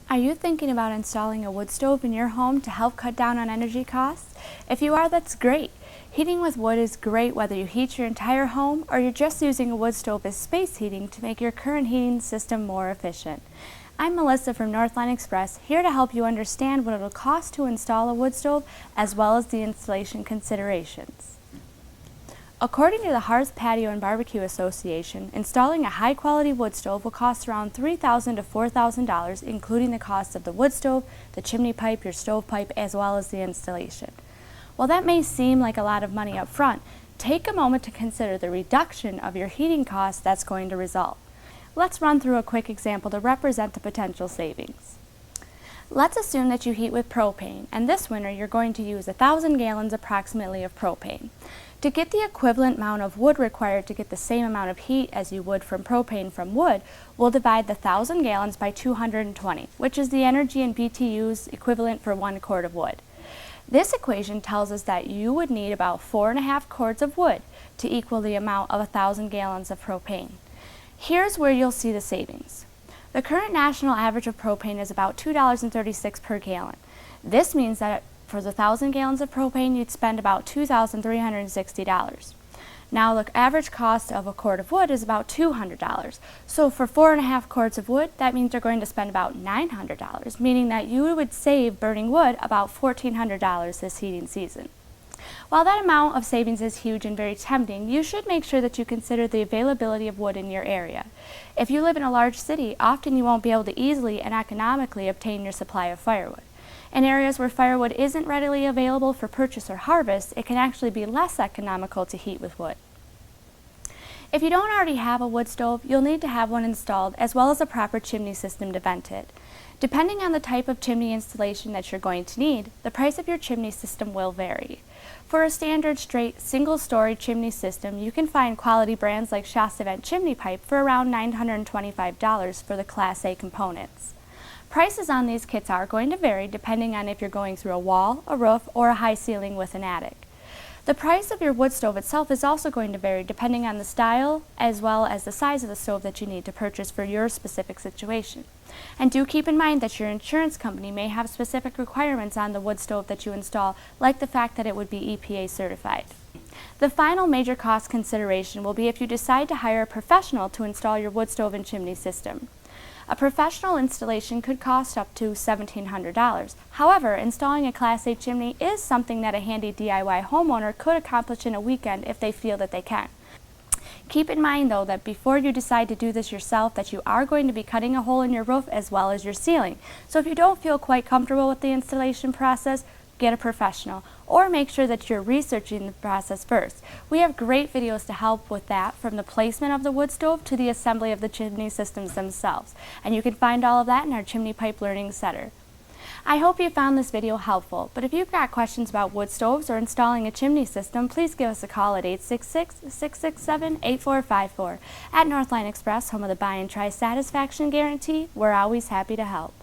Are you thinking about installing a wood stove in your home to help cut down on energy costs? If you are, that's great. Heating with wood is great whether you heat your entire home or you're just using a wood stove as space heating to make your current heating system more efficient. I'm Melissa from Northline Express, here to help you understand what it'll cost to install a wood stove as well as the installation considerations. According to the Hearth, Patio, and Barbecue Association, installing a high-quality wood stove will cost around $3,000 to $4,000, including the cost of the wood stove, the chimney pipe, your stovepipe, as well as the installation. While that may seem like a lot of money up front, take a moment to consider the reduction of your heating costs that's going to result. Let's run through a quick example to represent the potential savings. Let's assume that you heat with propane, and this winter you're going to use 1,000 gallons approximately of propane. To get the equivalent amount of wood required to get the same amount of heat as you would from propane from wood, we'll divide the 1,000 gallons by 220, which is the energy in BTUs equivalent for 1 quart of wood. This equation tells us that you would need about 4.5 quarts of wood to equal the amount of 1,000 gallons of propane. Here's where you'll see the savings. The current national average of propane is about $2.36 per gallon. This means that for the 1,000 gallons of propane, you'd spend about $2,360. Now, the average cost of a quart of wood is about $200. So for 4.5 quarts of wood, that means you're going to spend about $900, meaning that you would save burning wood about $1,400 this heating season. While that amount of savings is huge and very tempting, you should make sure that you consider the availability of wood in your area. If you live in a large city, often you won't be able to easily and economically obtain your supply of firewood. In areas where firewood isn't readily available for purchase or harvest, it can actually be less economical to heat with wood. If you don't already have a wood stove, you'll need to have one installed as well as a proper chimney system to vent it. Depending on the type of chimney installation that you're going to need, the price of your chimney system will vary. For a standard straight single-story chimney system, you can find quality brands like Shasta Vent Chimney Pipe for around $925 for the Class A components. Prices on these kits are going to vary depending on if you're going through a wall, a roof, or a high ceiling with an attic. The price of your wood stove itself is also going to vary depending on the style as well as the size of the stove that you need to purchase for your specific situation. And do keep in mind that your insurance company may have specific requirements on the wood stove that you install, like the fact that it would be EPA certified. The final major cost consideration will be if you decide to hire a professional to install your wood stove and chimney system. A professional installation could cost up to $1,700. However, installing a Class A chimney is something that a handy DIY homeowner could accomplish in a weekend if they feel that they can. Keep in mind, though, that before you decide to do this yourself, that you are going to be cutting a hole in your roof as well as your ceiling. So if you don't feel quite comfortable with the installation process, get a professional, or make sure that you're researching the process first. We have great videos to help with that, from the placement of the wood stove to the assembly of the chimney systems themselves. And you can find all of that in our Chimney Pipe Learning Center. I hope you found this video helpful, but if you've got questions about wood stoves or installing a chimney system, please give us a call at 866-667-8454. At Northline Express, home of the Buy and Try Satisfaction Guarantee, we're always happy to help.